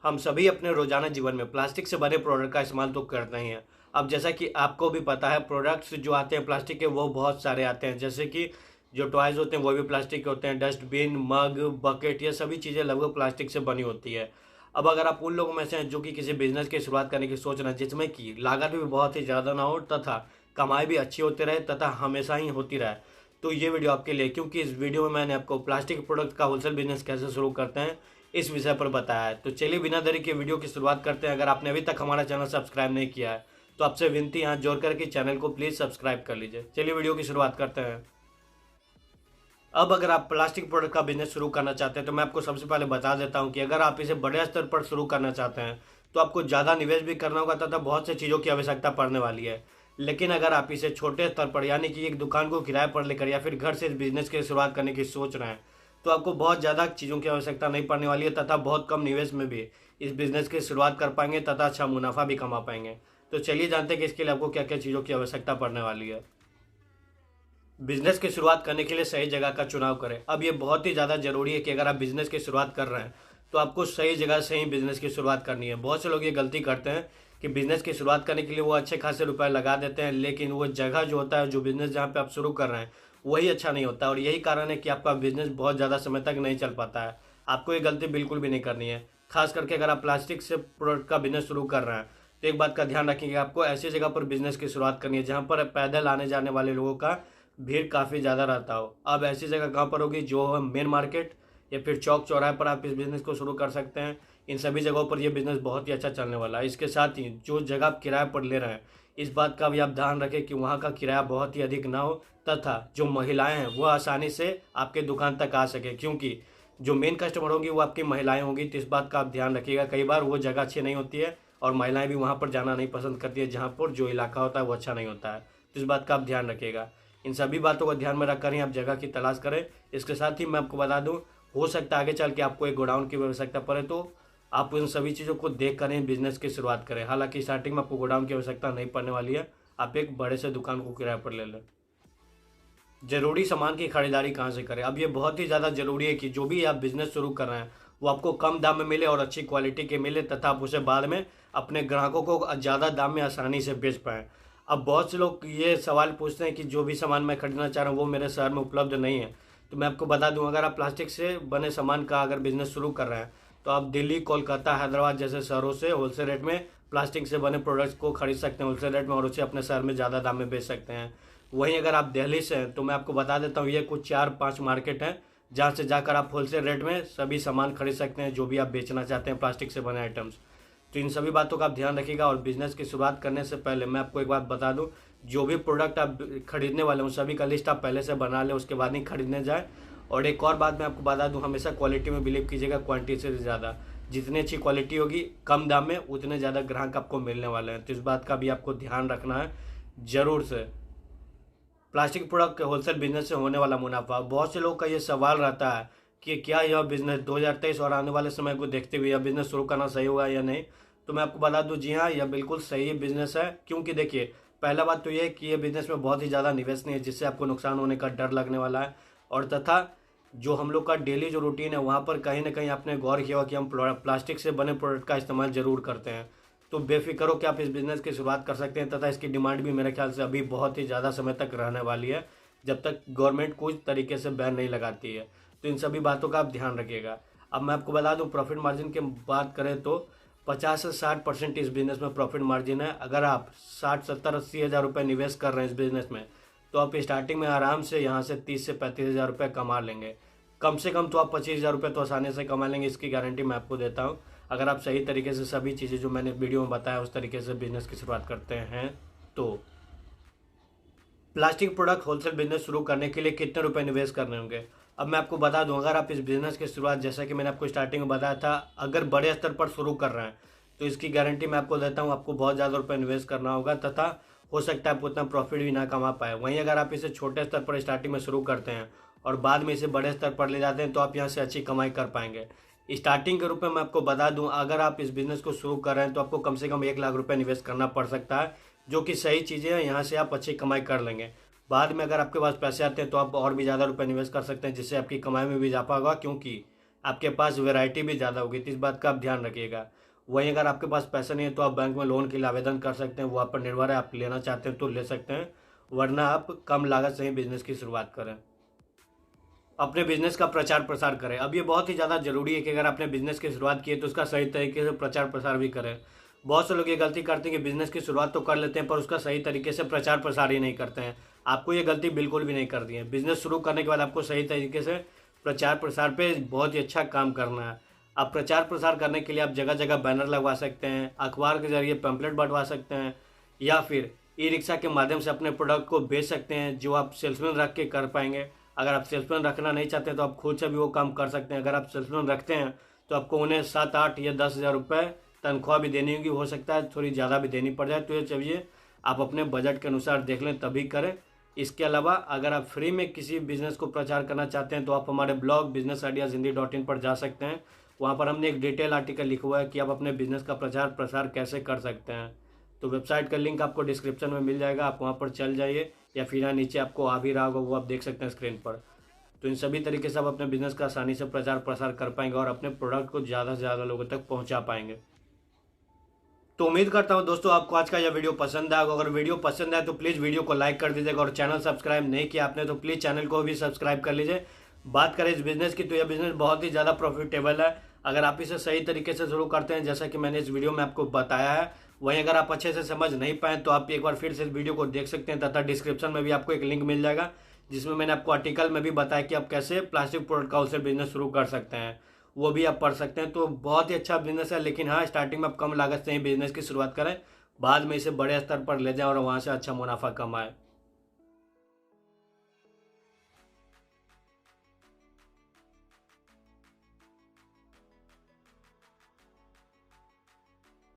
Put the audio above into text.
हम सभी अपने रोजाना जीवन में प्लास्टिक से बने प्रोडक्ट का इस्तेमाल तो करते ही हैं। अब जैसा कि आपको भी पता है, प्रोडक्ट्स जो आते हैं प्लास्टिक के वो बहुत सारे आते हैं। जैसे कि जो टॉयज होते हैं वो भी प्लास्टिक के होते हैं, डस्टबिन, मग, बकेट, ये सभी चीज़ें लगभग प्लास्टिक से बनी होती है। अब अगर आप उन लोगों में से हैं जो कि किसी बिजनेस की शुरुआत करने की सोच रहे हैं जिसमें कि लागत भी बहुत ही ज़्यादा ना हो तथा कमाई भी अच्छी होती रहे तथा हमेशा ही होती रहे, तो ये वीडियो आपके लिए, क्योंकि इस वीडियो में मैंने आपको प्लास्टिक प्रोडक्ट का होलसेल बिजनेस कैसे शुरू करते हैं इस विषय पर बताया है। तो चलिए बिना देरी के वीडियो की शुरुआत करते हैं। अगर आपने अभी तक हमारा चैनल सब्सक्राइब नहीं किया है तो आपसे विनती हाथ जोड़ करके चैनल को प्लीज सब्सक्राइब कर लीजिए। चलिए वीडियो की शुरुआत करते हैं। अब अगर आप प्लास्टिक प्रोडक्ट का बिजनेस शुरू करना चाहते हैं तो मैं आपको सबसे पहले बता देता हूं कि अगर आप इसे बड़े स्तर पर शुरू करना चाहते हैं तो आपको ज़्यादा निवेश भी करना होगा तथा बहुत सी चीज़ों की आवश्यकता पड़ने वाली है। लेकिन अगर आप इसे छोटे स्तर पर यानी कि एक दुकान को किराए पर लेकर या फिर घर से इस बिजनेस की शुरुआत करने की सोच रहे हैं तो आपको बहुत ज़्यादा चीज़ों की आवश्यकता नहीं पड़ने वाली है तथा बहुत कम निवेश में भी इस बिजनेस की शुरुआत कर पाएंगे तथा अच्छा मुनाफा भी कमा पाएंगे। तो चलिए जानते हैं कि इसके लिए आपको क्या क्या चीज़ों की आवश्यकता पड़ने वाली है। बिजनेस की शुरुआत करने के लिए सही जगह का चुनाव करें। अब ये बहुत ही ज़्यादा जरूरी है कि अगर आप बिजनेस की शुरुआत कर रहे हैं तो आपको सही जगह से ही बिजनेस की शुरुआत करनी है। बहुत से लोग ये गलती करते हैं कि बिजनेस की शुरुआत करने के लिए वो अच्छे खासे रुपए लगा देते हैं, लेकिन वो जगह जो होता है, जो बिजनेस जहाँ पे आप शुरू कर रहे हैं वही अच्छा नहीं होता और यही कारण है कि आपका बिजनेस बहुत ज़्यादा समय तक नहीं चल पाता है। आपको ये गलती बिल्कुल भी नहीं करनी है। खास करके अगर आप प्लास्टिक से प्रोडक्ट का बिजनेस शुरू कर रहे हैं तो एक बात का ध्यान रखिए कि आपको ऐसी जगह पर बिजनेस की शुरुआत करनी है जहाँ पर पैदल आने जाने वाले लोगों का भीड़ काफ़ी ज़्यादा रहता हो। अब ऐसी जगह कहाँ पर होगी? जो है मेन मार्केट या फिर चौक चौराहे पर आप इस बिज़नेस को शुरू कर सकते हैं। इन सभी जगहों पर यह बिज़नेस बहुत ही अच्छा चलने वाला है। इसके साथ ही जो जगह आप किराए पर ले रहे हैं इस बात का भी आप ध्यान रखें कि वहाँ का किराया बहुत ही अधिक ना हो तथा जो महिलाएं हैं वो आसानी से आपके दुकान तक आ सके, क्योंकि जो मेन कस्टमर होंगी वो आपकी महिलाएं होंगी। तो इस बात का आप ध्यान रखिएगा। कई बार वो जगह अच्छी नहीं होती है और महिलाएं भी वहाँ पर जाना नहीं पसंद करती है जहाँ पर जो इलाका होता है वो अच्छा नहीं होता है। तो इस बात का आप ध्यान रखिएगा। इन सभी बातों को ध्यान में रखकर ही आप जगह की तलाश करें। इसके साथ ही मैं आपको बता दूं, हो सकता है आगे चल के आपको एक गोडाउन की आवश्यकता पड़े तो आप उन सभी चीज़ों को देख कर ही बिजनेस की शुरुआत करें। हालांकि स्टार्टिंग में आपको गोडाउन की आवश्यकता नहीं पड़ने वाली है, आप एक बड़े से दुकान को किराए पर ले लें। जरूरी सामान की खरीदारी कहाँ से करें? अब ये बहुत ही ज़्यादा जरूरी है कि जो भी आप बिजनेस शुरू कर रहे हैं वो आपको कम दाम में मिले और अच्छी क्वालिटी के मिले तथा आप उसे बाद में अपने ग्राहकों को ज़्यादा दाम में आसानी से बेच पाएँ। अब बहुत से लोग ये सवाल पूछते हैं कि जो भी सामान मैं खरीदना चाह रहा हूँ वो मेरे शहर में उपलब्ध नहीं है। तो मैं आपको बता दूं, अगर आप प्लास्टिक से बने सामान का अगर बिजनेस शुरू कर रहे हैं तो आप दिल्ली, कोलकाता, हैदराबाद जैसे शहरों से होलसेल रेट में प्लास्टिक से बने प्रोडक्ट्स को खरीद सकते हैं होलसेल रेट में और उसे अपने शहर में ज़्यादा दाम में बेच सकते हैं। वहीं अगर आप दिल्ली से हैं तो मैं आपको बता देता हूँ, ये कुछ 4-5 मार्केट हैं जहाँ से जाकर आप होलसेल रेट में सभी सामान खरीद सकते हैं जो भी आप बेचना चाहते हैं प्लास्टिक से बने आइटम्स। तो इन सभी बातों का आप ध्यान रखिएगा। और बिजनेस की शुरुआत करने से पहले मैं आपको एक बात बता दूं, जो भी प्रोडक्ट आप खरीदने वाले हैं सभी का लिस्ट आप पहले से बना लें, उसके बाद ही खरीदने जाए। और एक और बात मैं आपको बता दूं, हमेशा क्वालिटी में बिलीव कीजिएगा, क्वांटिटी से ज़्यादा। जितनी अच्छी क्वालिटी होगी कम दाम में उतने ज़्यादा ग्राहक आपको मिलने वाले हैं। तो इस बात का भी आपको ध्यान रखना है ज़रूर से। प्लास्टिक प्रोडक्ट के होलसेल बिजनेस से होने वाला मुनाफा, बहुत से लोगों का ये सवाल रहता है कि क्या यह बिजनेस 2023 और आने वाले समय को देखते हुए यह बिजनेस शुरू करना सही होगा या नहीं। तो मैं आपको बता दूं, जी हाँ, यह बिल्कुल सही बिजनेस है। क्योंकि देखिए, पहला बात तो यह है कि यह बिजनेस में बहुत ही ज़्यादा निवेश नहीं है जिससे आपको नुकसान होने का डर लगने वाला है। और तथा जो हम लोग का डेली जो रूटीन है वहाँ पर कहीं ना कहीं आपने गौर किया होगा कि हम प्लास्टिक से बने प्रोडक्ट का इस्तेमाल जरूर करते हैं। तो बेफिक्र हो कि आप इस बिज़नेस की शुरुआत कर सकते हैं तथा इसकी डिमांड भी मेरे ख्याल से अभी बहुत ही ज़्यादा समय तक रहने वाली है जब तक गवर्नमेंट कुछ तरीके से बैन नहीं लगाती है। तो इन सभी बातों का आप ध्यान रखिएगा। अब मैं आपको बता दूं, प्रॉफिट मार्जिन की बात करें तो 50 से 60% इस बिज़नेस में प्रॉफिट मार्जिन है। अगर आप 60-70-80 हज़ार रुपये निवेश कर रहे हैं इस बिज़नेस में तो आप स्टार्टिंग में आराम से यहाँ से 30 से 35 हज़ार रुपये कमा लेंगे। कम से कम तो आप 25 हज़ार रुपये तो आसानी से कमा लेंगे, इसकी गारंटी मैं आपको देता हूँ। अगर आप सही तरीके से सभी चीज़ें जो मैंने वीडियो में बताया उस तरीके से बिजनेस की शुरुआत करते हैं। तो प्लास्टिक प्रोडक्ट होलसेल बिजनेस शुरू करने के लिए कितने रुपए निवेश करने होंगे? अब मैं आपको बता दूं, अगर आप इस बिजनेस की शुरुआत, जैसा कि मैंने आपको स्टार्टिंग में बताया था, अगर बड़े स्तर पर शुरू कर रहे हैं तो इसकी गारंटी मैं आपको देता हूं, आपको बहुत ज़्यादा रुपए निवेश करना होगा तथा हो सकता है आप उतना प्रॉफिट भी ना कमा पाए। वहीं अगर आप इसे छोटे स्तर पर स्टार्टिंग में शुरू करते हैं और बाद में इसे बड़े स्तर पर ले जाते हैं तो आप यहाँ से अच्छी कमाई कर पाएंगे। स्टार्टिंग के रूप में मैं आपको बता दूं, अगर आप इस बिज़नेस को शुरू कर रहे हैं तो आपको कम से कम 1 लाख रुपए निवेश करना पड़ सकता है, जो कि सही चीज़ें हैं। यहाँ से आप अच्छी कमाई कर लेंगे। बाद में अगर आपके पास पैसे आते हैं तो आप और भी ज़्यादा रुपए निवेश कर सकते हैं जिससे आपकी कमाई में भी इजाफा होगा, क्योंकि आपके पास वैरायटी भी ज़्यादा होगी, तो इस बात का आप ध्यान रखिएगा। वहीं अगर आपके पास पैसा नहीं है तो आप बैंक में लोन के लिए आवेदन कर सकते हैं, वो आप पर निर्भर है, आप लेना चाहते हैं तो ले सकते हैं, वरना आप कम लागत से ही बिजनेस की शुरुआत करें। अपने बिजनेस का प्रचार प्रसार करें। अब ये बहुत ही ज़्यादा ज़रूरी है कि अगर आपने बिजनेस की शुरुआत की है तो उसका सही तरीके से प्रचार प्रसार भी करें। बहुत से लोग ये गलती करते हैं कि बिजनेस की शुरुआत तो कर लेते हैं पर उसका सही तरीके से प्रचार प्रसार ही नहीं करते हैं। आपको ये गलती बिल्कुल भी नहीं करनी है। बिजनेस शुरू करने के बाद आपको सही तरीके से प्रचार प्रसार पे बहुत ही अच्छा काम करना है। आप प्रचार प्रसार करने के लिए आप जगह जगह बैनर लगवा सकते हैं, अखबार के जरिए पैम्पलेट बंटवा सकते हैं, या फिर ई रिक्शा के माध्यम से अपने प्रोडक्ट को बेच सकते हैं, जो आप सेल्समैन रख के कर पाएंगे। अगर आप सेल्समैन रखना नहीं चाहते तो आप खुद से भी वो काम कर सकते हैं। अगर आप सेल्समैन रखते हैं तो आपको उन्हें 7-8 या 10,000 रुपये तनख्वाह भी देनी होगी, हो सकता है थोड़ी ज़्यादा भी देनी पड़ जाए। तो ये चलिए आप अपने बजट के अनुसार देख लें तभी करें। इसके अलावा अगर आप फ्री में किसी बिज़नेस को प्रचार करना चाहते हैं तो आप हमारे ब्लॉग businessideashindy.in पर जा सकते हैं। वहाँ पर हमने एक डिटेल आर्टिकल लिखा हुआ है कि आप अपने बिज़नेस का प्रचार प्रसार कैसे कर सकते हैं। तो वेबसाइट का लिंक आपको डिस्क्रिप्शन में मिल जाएगा, आप वहाँ पर चल जाइए, या फिर यहाँ नीचे आपको आ भी रहा होगा, वो आप देख सकते हैं स्क्रीन पर। तो इन सभी तरीके से आप अपने बिजनेस का आसानी से प्रचार प्रसार कर पाएंगे और अपने प्रोडक्ट को ज़्यादा से ज़्यादा लोगों तक पहुँचा पाएंगे। तो उम्मीद करता हूँ दोस्तों आपको आज का यह वीडियो पसंद आएगा। अगर वीडियो पसंद आए तो प्लीज़ वीडियो को लाइक कर दीजिएगा, और चैनल सब्सक्राइब नहीं किया आपने तो प्लीज़ चैनल को भी सब्सक्राइब कर लीजिए। बात करें इस बिज़नेस की तो यह बिज़नेस बहुत ही ज़्यादा प्रॉफिटेबल है अगर आप इसे सही तरीके से शुरू करते हैं, जैसा कि मैंने इस वीडियो में आपको बताया है। वहीं अगर आप अच्छे से समझ नहीं पाएँ तो आप एक बार फिर से इस वीडियो को देख सकते हैं, तथा डिस्क्रिप्शन में भी आपको एक लिंक मिल जाएगा जिसमें मैंने आपको आर्टिकल में भी बताया कि आप कैसे प्लास्टिक प्रोडक्ट का होलसेल बिजनेस शुरू कर सकते हैं, वो भी आप पढ़ सकते हैं। तो बहुत ही अच्छा बिजनेस है, लेकिन हाँ स्टार्टिंग में आप कम लागत से ही बिजनेस की शुरुआत करें, बाद में इसे बड़े स्तर पर ले जाएं और वहाँ से अच्छा मुनाफा कमाएं।